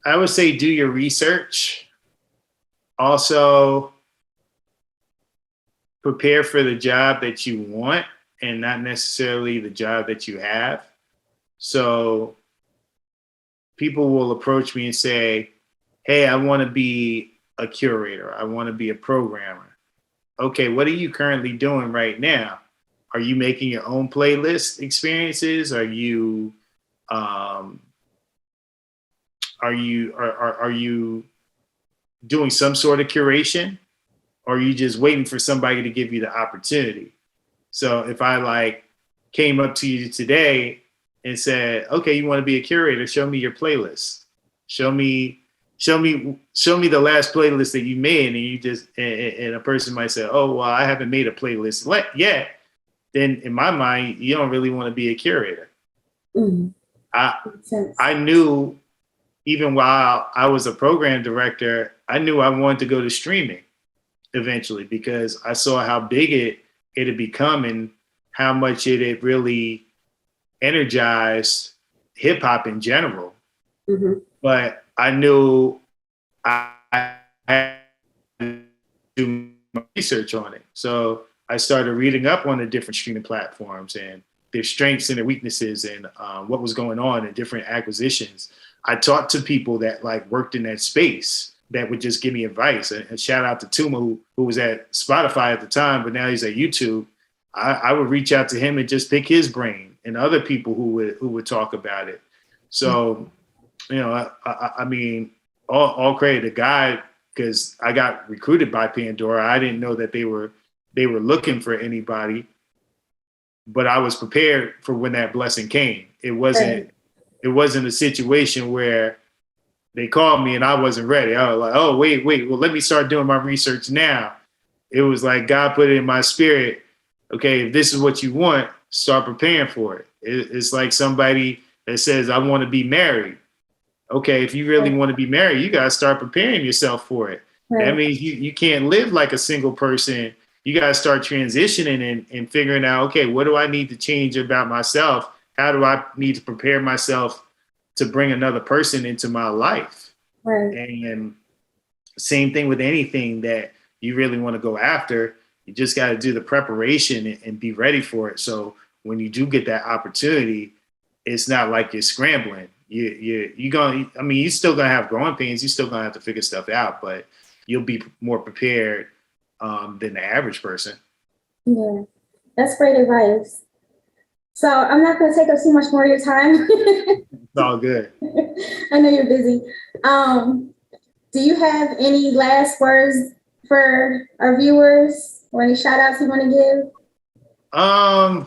I would say do your research. Also, prepare for the job that you want and not necessarily the job that you have. So people will approach me and say, hey, I want to be a curator. I want to be a programmer. Okay, what are you currently doing right now? Are you making your own playlist experiences? Are you doing some sort of curation? Or are you just waiting for somebody to give you the opportunity? So if I like came up to you today and said, okay, you want to be a curator, show me your playlist. Show me the last playlist that you made, and a person might say, oh, well, I haven't made a playlist yet. Then in my mind, you don't really want to be a curator. Mm-hmm. I knew even while I was a program director, I knew I wanted to go to streaming eventually because I saw how big it had become and how much it had really energized hip hop in general. Mm-hmm. But I knew I had to do my research on it. So I started reading up on the different streaming platforms and their strengths and their weaknesses and what was going on in different acquisitions. I talked to people that like worked in that space that would just give me advice. And shout out to Tuma, who was at Spotify at the time, but now he's at YouTube. I would reach out to him and just pick his brain and other people who would talk about it. So, you know, I mean, all credit to God because I got recruited by Pandora. I didn't know that they were looking for anybody, but I was prepared for when that blessing came. It wasn't a situation where they called me and I wasn't ready. I was like, oh, wait, well, let me start doing my research now. It was like God put it in my spirit. Okay, if this is what you want, start preparing for it. It's like somebody that says, I want to be married. Okay, if you really want to be married, you got to start preparing yourself for it. Right. That means you can't live like a single person. You got to start transitioning and figuring out, okay, what do I need to change about myself? How do I need to prepare myself to bring another person into my life? Right. And same thing with anything that you really want to go after. You just got to do the preparation and be ready for it. So when you do get that opportunity, it's not like you're scrambling. You're still gonna have growing pains. You're still gonna have to figure stuff out, but you'll be more prepared than the average person. Yeah, that's great advice. So I'm not going to take up too much more of your time. It's all good. I know you're busy. Do you have any last words for our viewers or any shout outs you want to give? I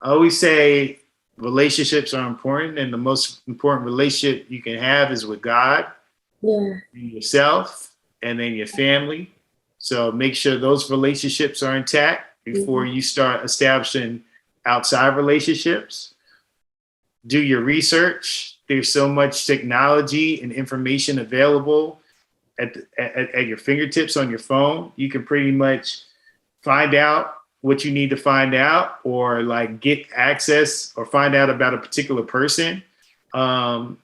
always say relationships are important, and the most important relationship you can have is with God, and yourself, and then your family. So make sure those relationships are intact before you start establishing outside relationships. Do your research. There's so much technology and information available at your fingertips on your phone. You can pretty much find out what you need to find out, or like get access or find out about a particular person that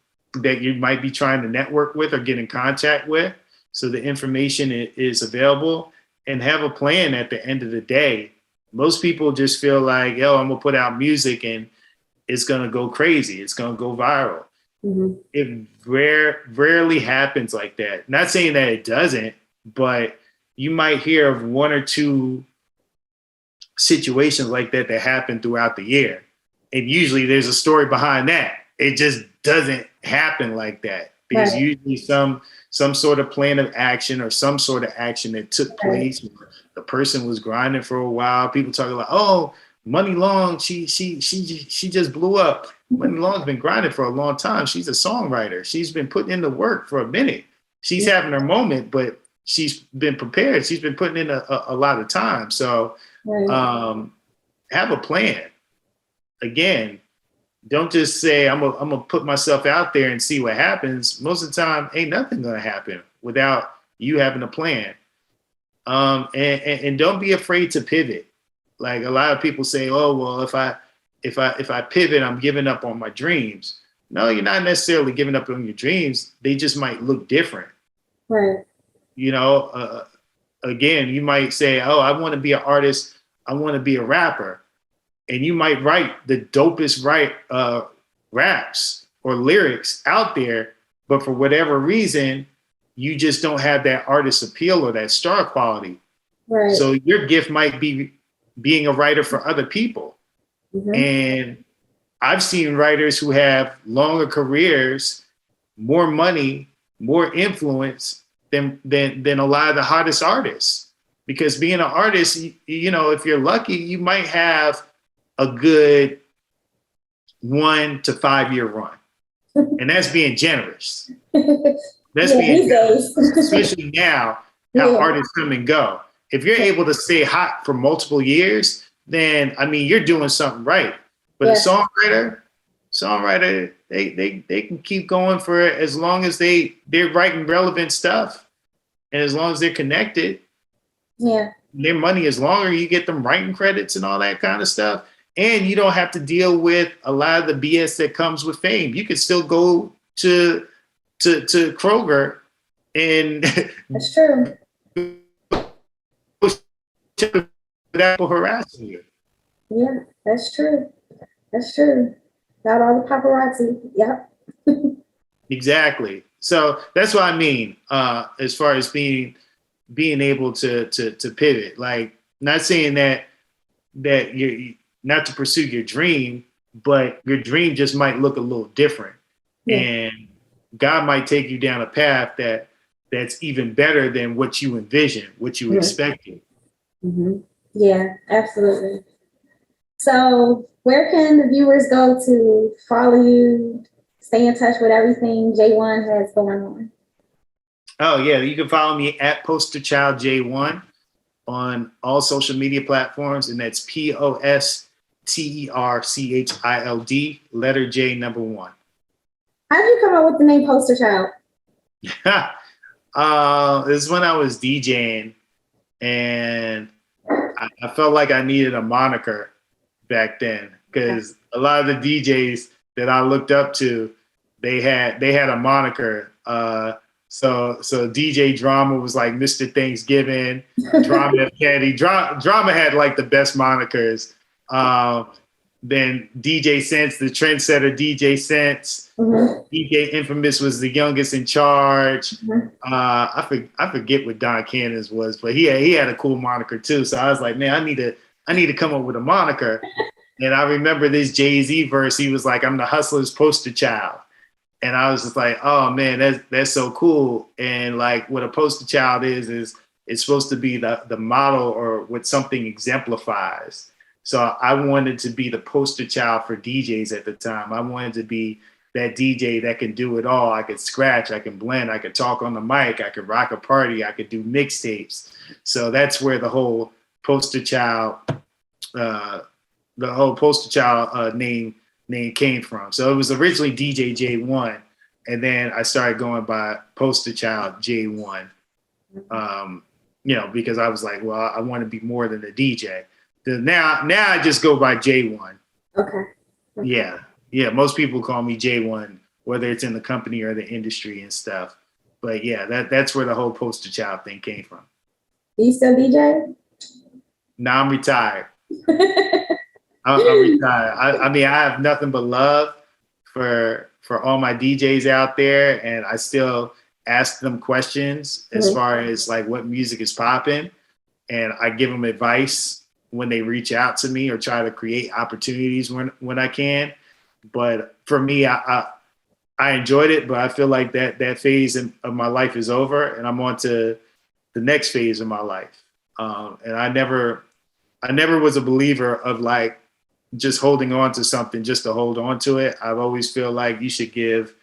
you might be trying to network with or get in contact with. So the information is available, and have a plan at the end of the day. Most people just feel like, yo, I'm gonna put out music and it's gonna go crazy. It's gonna go viral. Mm-hmm. It rarely happens like that. Not saying that it doesn't, but you might hear of one or two situations like that happen throughout the year. And usually there's a story behind that. It just doesn't happen like that. There's usually some sort of plan of action or some sort of action that took place. The person was grinding for a while. People talking like, oh, Money Long, she just blew up. Money Long's been grinding for a long time. She's a songwriter. She's been putting in the work for a minute. She's having her moment, but she's been prepared. She's been putting in a lot of time. So have a plan. Again, don't just say, I'm gonna put myself out there and see what happens. Most of the time, ain't nothing gonna happen without you having a plan. And don't be afraid to pivot. Like a lot of people say, oh, well, if I pivot, I'm giving up on my dreams. No, you're not necessarily giving up on your dreams. They just might look different. Right. You know, again, you might say, oh, I want to be an artist. I want to be a rapper. And you might write the dopest raps or lyrics out there, but for whatever reason, you just don't have that artist appeal or that star quality. Right. So your gift might be being a writer for other people. Mm-hmm. And I've seen writers who have longer careers, more money, more influence than a lot of the hottest artists. Because being an artist, you know, if you're lucky, you might have a good 1 to 5 year run. And that's being generous. That's being generous, especially now how artists come and go. If you're able to stay hot for multiple years, then I mean you're doing something right. But a songwriter, they can keep going for as long as they're writing relevant stuff, and as long as they're connected. Yeah. Their money is longer. You get them writing credits and all that kind of stuff, and you don't have to deal with a lot of the BS that comes with fame. You can still go to Kroger and that's true. Without harassing you. Yeah, that's true. That's true. Without all the paparazzi. Yep. Exactly. So that's what I mean, as far as being able to pivot. Like, not saying that you're not to pursue your dream, but your dream just might look a little different. Yeah. And God might take you down a path that's even better than what you envisioned, what you expected. Mm-hmm. Yeah, absolutely. So where can the viewers go to follow you, stay in touch with everything J1 has going on? Oh, yeah. You can follow me at Poster Child J1 on all social media platforms. And that's POSTERCHILD, letter J, number 1. How did you come up with the name Poster Child? This is when I was DJing, and I felt like I needed a moniker back then, because a lot of the DJs that I looked up to, they had a moniker. So DJ Drama was like Mr. Thanksgiving, Drama Petty. Drama had like the best monikers. Then DJ Sense, the trendsetter DJ Sense. Mm-hmm. DJ Infamous was the youngest in charge. Mm-hmm. I forget what Don Cannon's was, but he had a cool moniker too. So I was like, man, I need to come up with a moniker. And I remember this Jay-Z verse. He was like, I'm the hustler's poster child. And I was just like, oh man, that's so cool. And like what a poster child is it's supposed to be the model or what something exemplifies. So I wanted to be the poster child for DJs at the time. I wanted to be that DJ that can do it all. I could scratch, I can blend, I could talk on the mic, I could rock a party, I could do mixtapes. So that's where the whole poster child, name came from. So it was originally DJ J1, and then I started going by Poster Child J1. Because I was like, well, I want to be more than a DJ. Now I just go by J1. Okay. Yeah. Most people call me J1, whether it's in the company or the industry and stuff. But yeah, that's where the whole Poster Child thing came from. Do you still DJ? No, I'm retired. I'm retired. I mean, I have nothing but love for all my DJs out there, and I still ask them questions as far as like what music is popping, and I give them advice when they reach out to me or try to create opportunities when I can. But for me, I enjoyed it, but I feel like that phase of my life is over, and I'm on to the next phase of my life. And I never was a believer of like just holding on to something just to hold on to it. I've always feel like you should give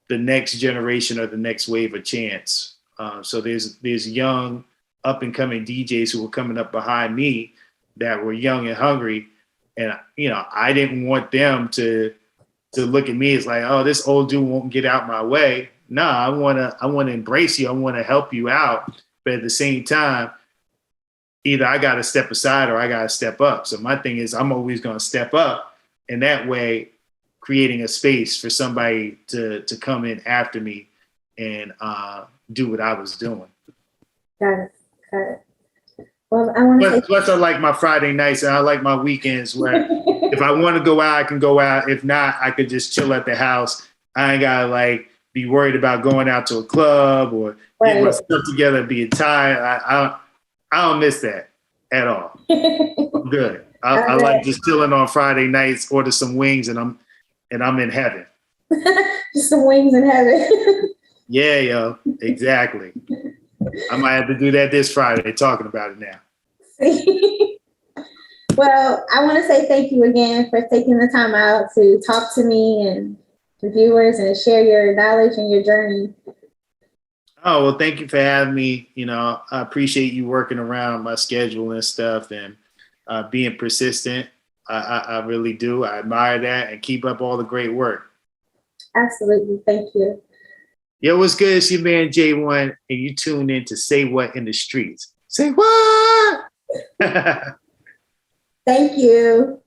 the next generation or the next wave a chance. So there's young up and coming DJs who were coming up behind me that were young and hungry. And, I didn't want them to look at me as like, oh, this old dude won't get out my way. No, I want to embrace you. I want to help you out. But at the same time, either I got to step aside or I got to step up. So my thing is I'm always going to step up, and that way creating a space for somebody to come in after me and do what I was doing. Got it. Got it. Well, I want to say. Plus, I like my Friday nights and I like my weekends where if I want to go out, I can go out. If not, I could just chill at the house. I ain't gotta like be worried about going out to a club or getting my stuff together, being tired. I don't miss that at all. I'm good. I like just chilling on Friday nights, order some wings, and I'm in heaven. Just some wings in heaven. Yeah, yo, exactly. I might have to do that this Friday. Talking about it now. Well, I want to say thank you again for taking the time out to talk to me and to viewers and share your knowledge and your journey. Oh, well, thank you for having me. You know, I appreciate you working around my schedule and stuff and being persistent. I really do. I admire that, and keep up all the great work. Absolutely. Thank you. Yo, what's good? It's your man J1, and you tune in to Say What in the Streets. Say what? Thank you.